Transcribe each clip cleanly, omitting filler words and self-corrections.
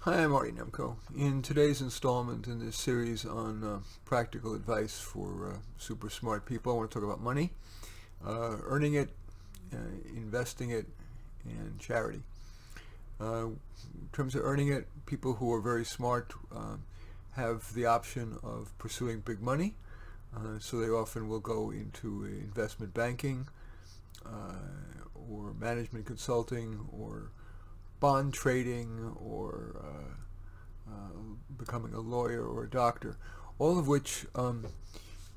Hi, I'm Marty Nemko. In today's installment in this series on practical advice for super smart people, I want to talk about money, earning it, uh, investing it, and charity. In terms of earning it, people who are very smart have the option of pursuing big money, so they often will go into investment banking or management consulting or bond trading or becoming a lawyer or a doctor, all of which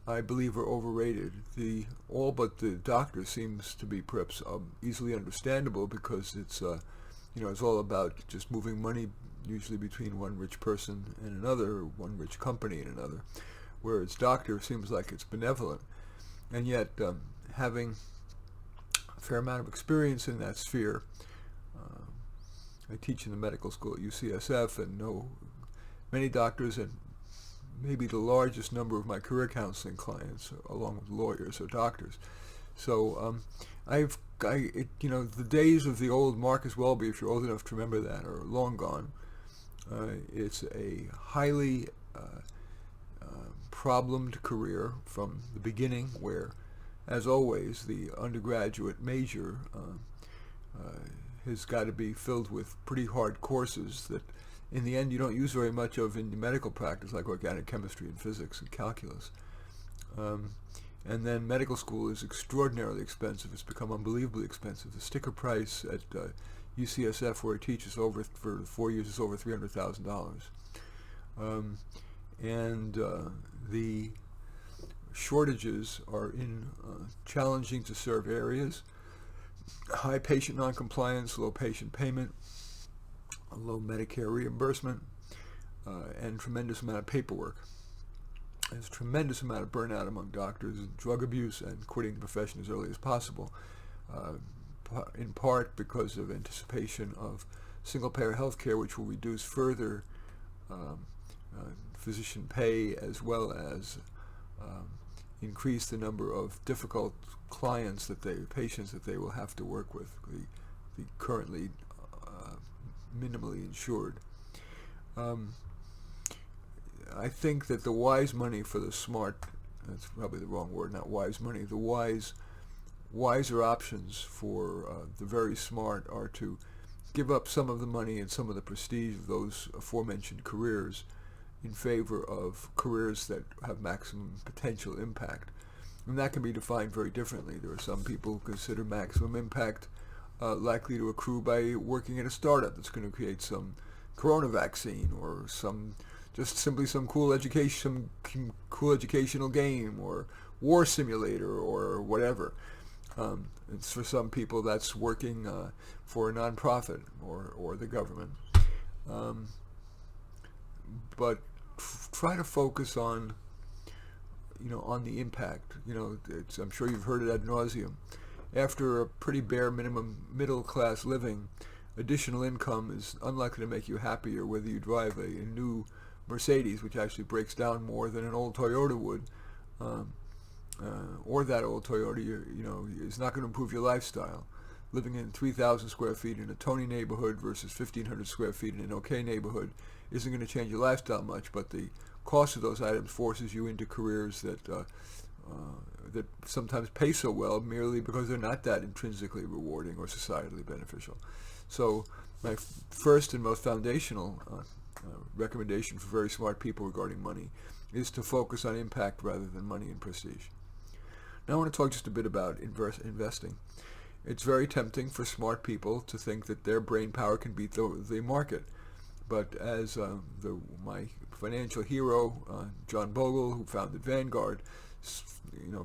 I believe are overrated. The all but the doctor seems to be perhaps easily understandable because it's all about just moving money, usually between one rich person and another, or one rich company and another. Whereas doctor seems like it's benevolent, and yet having a fair amount of experience in that sphere. Uh, I teach in the medical school at UCSF and know many doctors, and maybe the largest number of my career counseling clients, along with lawyers or doctors. So the days of the old Marcus Welby, if you're old enough to remember that, are long gone. It's a highly problemed career from the beginning, where, as always, the undergraduate major has got to be filled with pretty hard courses that in the end you don't use very much of in medical practice, like organic chemistry and physics and calculus. Um, and then medical school is extraordinarily expensive. It's become unbelievably expensive. The sticker price at UCSF, where I teach, is over for 4 years is over $300,000, and the shortages are in challenging to serve areas. High patient noncompliance, low patient payment, low Medicare reimbursement, and tremendous amount of paperwork. There's a tremendous amount of burnout among doctors, drug abuse, and quitting the profession as early as possible, uh, in part because of anticipation of single-payer health care, which will reduce further um, physician pay, as well as um, increase the number of difficult patients that they will have to work with, the currently minimally insured. Um, I think that the wise money for the smart, that's probably the wrong word, not wise money, wiser options for the very smart are to give up some of the money and some of the prestige of those aforementioned careers in favor of careers that have maximum potential impact. And that can be defined very differently. There are some people who consider maximum impact likely to accrue by working at a startup that's going to create some corona vaccine, or some cool educational game, or war simulator, or whatever. It's for some people that's working for a nonprofit or the government. Um, but try to focus on the impact. I'm sure you've heard it ad nauseum. After a pretty bare minimum middle class living, additional income is unlikely to make you happier whether you drive a new Mercedes, which actually breaks down more than an old Toyota would, or that old Toyota. Is not going to improve your lifestyle. Living in 3,000 square feet in a Tony neighborhood versus 1,500 square feet in an okay neighborhood isn't going to change your lifestyle much, but the cost of those items forces you into careers that sometimes pay so well merely because they're not that intrinsically rewarding or societally beneficial. So my first and most foundational recommendation for very smart people regarding money is to focus on impact rather than money and prestige. Now I want to talk just a bit about investing. It's very tempting for smart people to think that their brain power can beat the market. But as my financial hero, John Bogle, who founded Vanguard,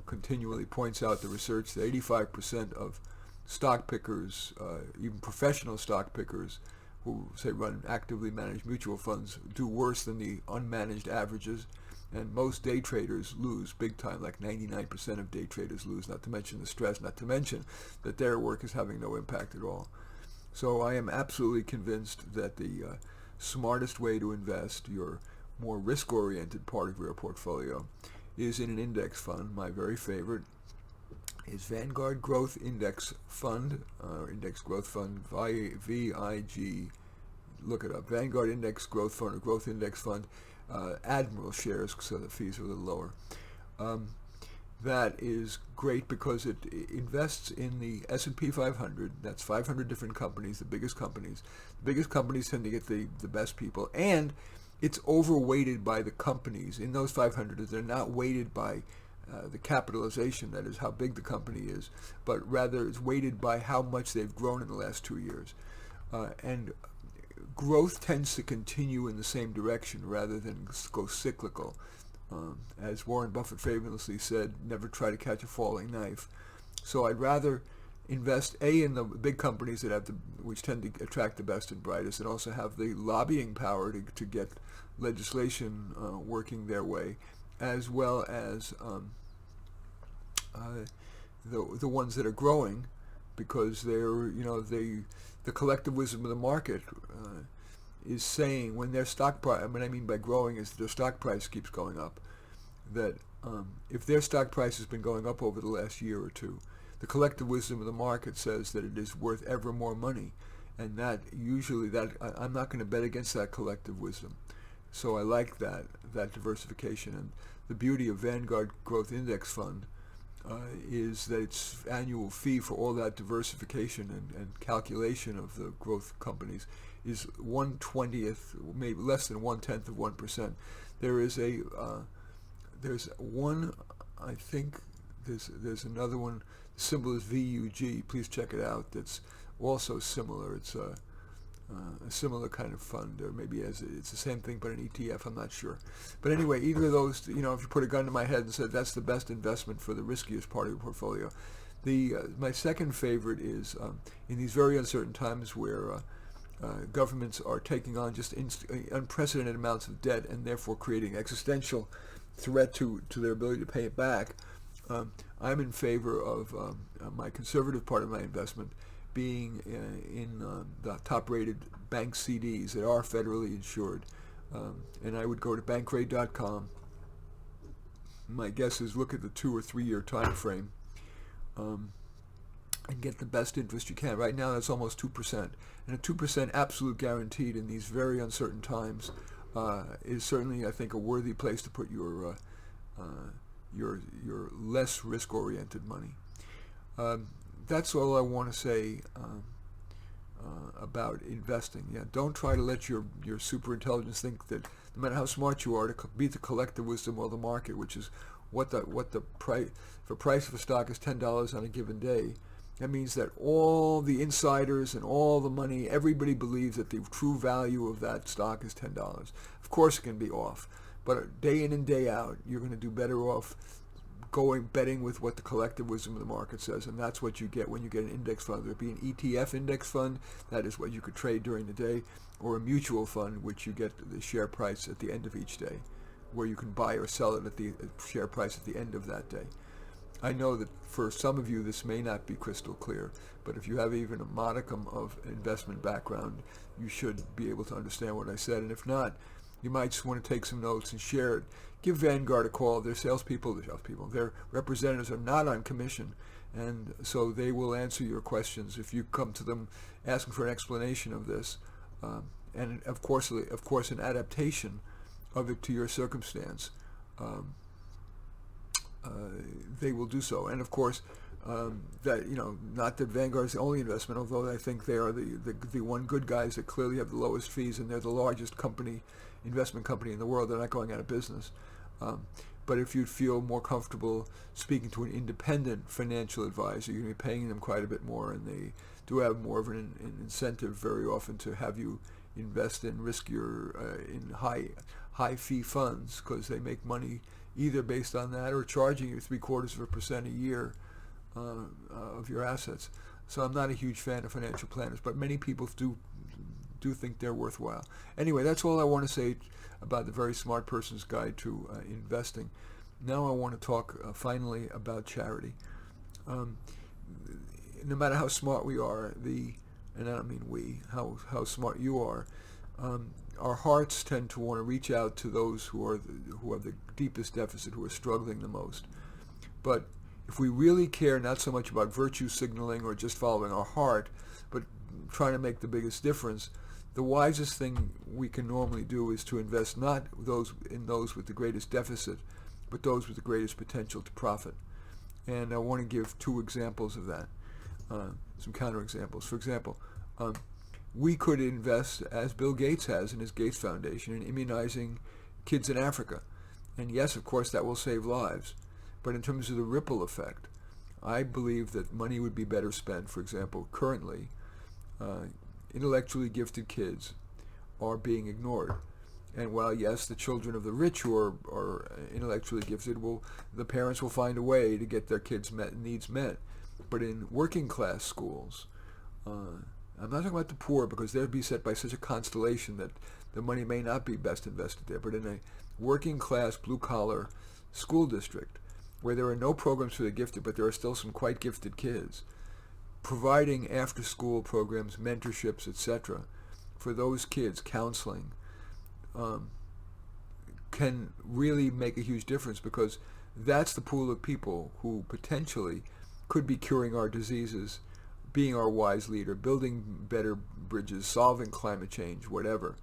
continually points out the research that 85% of stock pickers, even professional stock pickers, who say run actively managed mutual funds, do worse than the unmanaged averages, and most day traders lose big time, like 99% of day traders lose, not to mention the stress, not to mention that their work is having no impact at all. So I am absolutely convinced that the smartest way to invest your more risk-oriented part of your portfolio is in an index fund. My very favorite is Vanguard Growth Index Fund, Index Growth Fund, VIG look it up. Vanguard Index Growth Fund or Growth Index Fund, Admiral shares, so the fees are a little lower. That is great because it invests in the S&P 500. That's 500 different companies, the biggest companies. The biggest companies tend to get the best people, and it's overweighted by the companies. In those 500, they're not weighted by the capitalization, that is how big the company is, but rather it's weighted by how much they've grown in the last 2 years. And growth tends to continue in the same direction rather than go cyclical. As Warren Buffett famously said, never try to catch a falling knife. So I'd rather invest in the big companies that which tend to attract the best and brightest, and also have the lobbying power to get legislation working their way, as well as the ones that are growing, because they're the collective wisdom of the market is saying when their stock price, what I mean by growing is their stock price keeps going up, that if their stock price has been going up over the last year or two, the collective wisdom of the market says that it is worth ever more money, and that usually I'm not going to bet against that collective wisdom. So I like that diversification, and the beauty of Vanguard Growth Index Fund is that its annual fee for all that diversification and calculation of the growth companies is 1/20th, maybe less than 1/10 of 1%. There's one, I think there's another one. The symbol is VUG. Please check it out. That's also similar. It's a similar kind of fund, or maybe it's the same thing but an ETF. I'm not sure. But anyway, either of those, if you put a gun to my head and said that's the best investment for the riskiest part of your portfolio. My second favorite is in these very uncertain times where governments are taking on just unprecedented amounts of debt and therefore creating existential threat to their ability to pay it back. I'm in favor of my conservative part of my investment being in the top-rated bank CDs that are federally insured. And I would go to Bankrate.com. My guess is look at the 2 or 3 year time frame and get the best interest you can. Right now that's almost 2%. And a 2% absolute guaranteed in these very uncertain times is certainly, I think, a worthy place to put your less risk-oriented money. That's all I want to say about investing. Yeah, don't try to let your super intelligence think that no matter how smart you are to beat the collective wisdom of the market, which is what the price, if a price of a stock is $10 on a given day, that means that all the insiders and all the money, everybody believes that the true value of that stock is $10. Of course it can be off, but day in and day out, you're going to do better off betting with what the collective wisdom of the market says, and that's what you get when you get an index fund. Whether it be an ETF index fund, that is what you could trade during the day, or a mutual fund, which you get the share price at the end of each day, where you can buy or sell it at the share price at the end of that day. I know that for some of you this may not be crystal clear, but if you have even a modicum of investment background, you should be able to understand what I said, and if not, you might just want to take some notes and share it. Give Vanguard a call. Their their representatives are not on commission, and so they will answer your questions if you come to them asking for an explanation of this, and of course an adaptation of it to your circumstance. They will do so, and of course that not that Vanguard is the only investment, although I think they are the one good guys that clearly have the lowest fees, and they're the largest investment company in the world. They're not going out of business. But if you feel more comfortable speaking to an independent financial advisor, you're going to be paying them quite a bit more, and they do have more of an incentive very often to have you invest in riskier, in high fee funds, because they make money either based on that or charging you 0.75% a year of your assets. So I'm not a huge fan of financial planners, but many people do think they're worthwhile. Anyway, that's all I want to say about the Very Smart Person's Guide to Investing. Now I want to talk finally about charity. No matter how smart we are, and I don't mean we, how smart you are, our hearts tend to want to reach out to those who have the deepest deficit, who are struggling the most. But if we really care not so much about virtue signaling or just following our heart, but trying to make the biggest difference, the wisest thing we can normally do is to invest not those with the greatest deficit, but those with the greatest potential to profit. And I want to give two examples of that, some counterexamples. For example, we could invest, as Bill Gates has in his Gates Foundation, in immunizing kids in Africa. And yes, of course, that will save lives. But in terms of the ripple effect, I believe that money would be better spent. For example, currently, intellectually gifted kids are being ignored. And while, yes, the children of the rich who are intellectually gifted, the parents will find a way to get their kids' needs met. But in working class schools, I'm not talking about the poor, because they'll be set by such a constellation that the money may not be best invested there. But in a working class, blue collar school district, where there are no programs for the gifted, but there are still some quite gifted kids, providing after school programs, mentorships, etc., for those kids, counseling, can really make a huge difference, because that's the pool of people who potentially could be curing our diseases, being our wise leader, building better bridges, solving climate change, whatever.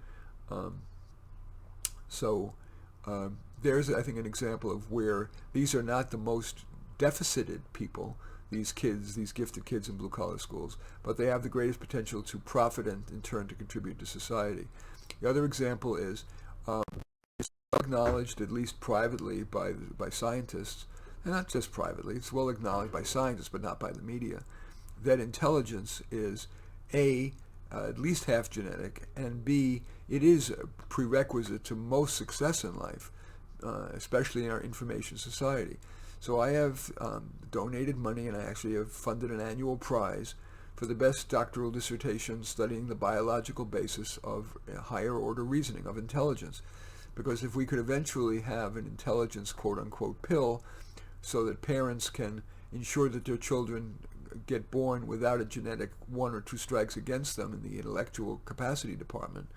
There's, I think, an example of where these are not the most deficited people, these kids, these gifted kids in blue-collar schools, but they have the greatest potential to profit and, in turn, to contribute to society. The other example is, it's well acknowledged, at least privately, by scientists, and not just privately, it's well acknowledged by scientists, but not by the media, that intelligence is A, at least half genetic, and B, it is a prerequisite to most success in life, especially in our information society. So I have donated money, and I actually have funded an annual prize for the best doctoral dissertation studying the biological basis of higher order reasoning, of intelligence. Because if we could eventually have an intelligence quote-unquote pill, so that parents can ensure that their children get born without a genetic 1 or 2 strikes against them in the intellectual capacity department,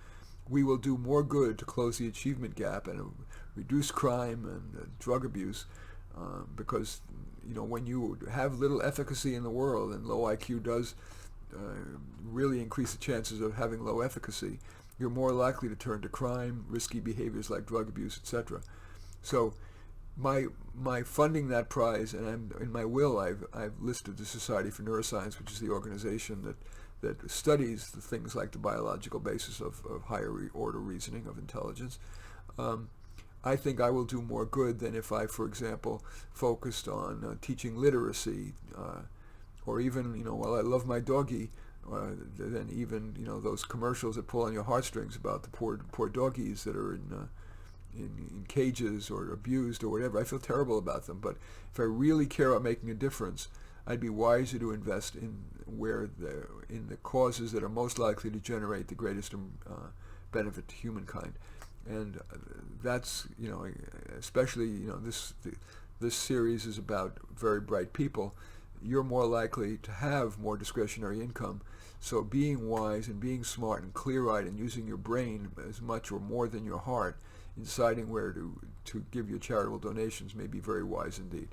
we will do more good to close the achievement gap and reduce crime and drug abuse, because when you have little efficacy in the world, and low IQ does really increase the chances of having low efficacy, you're more likely to turn to crime, risky behaviors like drug abuse, etc. So my funding that prize, and in my will I've listed the Society for Neuroscience, which is the organization that studies the things like the biological basis of higher order reasoning, of intelligence. I think I will do more good than if I, for example, focused on teaching literacy, or even, while I love my doggy, then even, those commercials that pull on your heartstrings about the poor doggies that are in cages or abused or whatever. I feel terrible about them, but if I really care about making a difference, I'd be wiser to invest in the causes that are most likely to generate the greatest benefit to humankind. And that's, especially, this series is about very bright people. You're more likely to have more discretionary income. So being wise and being smart and clear-eyed and using your brain as much or more than your heart in deciding where to give your charitable donations may be very wise indeed.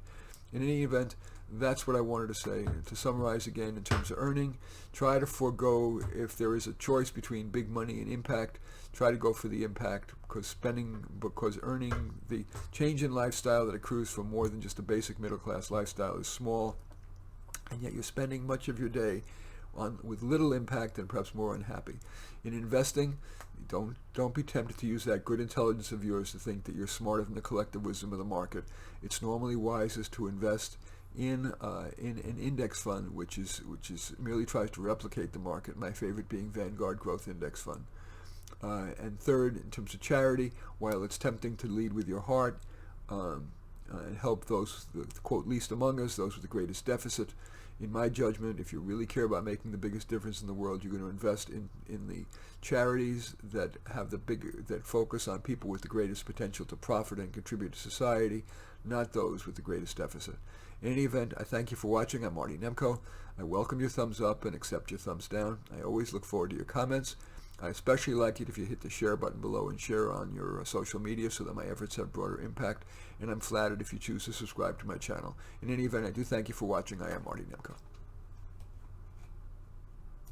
In any event, that's what I wanted to say. To summarize again, in terms of earning, try to forego, if there is a choice between big money and impact, try to go for the impact, because earning, the change in lifestyle that accrues from more than just a basic middle class lifestyle is small, and yet you're spending much of your day with little impact and perhaps more unhappy. In investing, don't be tempted to use that good intelligence of yours to think that you're smarter than the collective wisdom of the market. It's normally wisest to invest in an index fund, which merely tries to replicate the market. My favorite being Vanguard Growth Index Fund. And third, in terms of charity, while it's tempting to lead with your heart and help those, the quote, least among us, those with the greatest deficit, in my judgment, if you really care about making the biggest difference in the world, you're going to invest in the charities that have that focus on people with the greatest potential to profit and contribute to society, not those with the greatest deficit. In any event, I thank you for watching. I'm Marty Nemko. I welcome your thumbs up and accept your thumbs down. I always look forward to your comments. I especially like it if you hit the share button below and share on your social media so that my efforts have broader impact. And I'm flattered if you choose to subscribe to my channel. In any event, I do thank you for watching. I am Marty Nemko.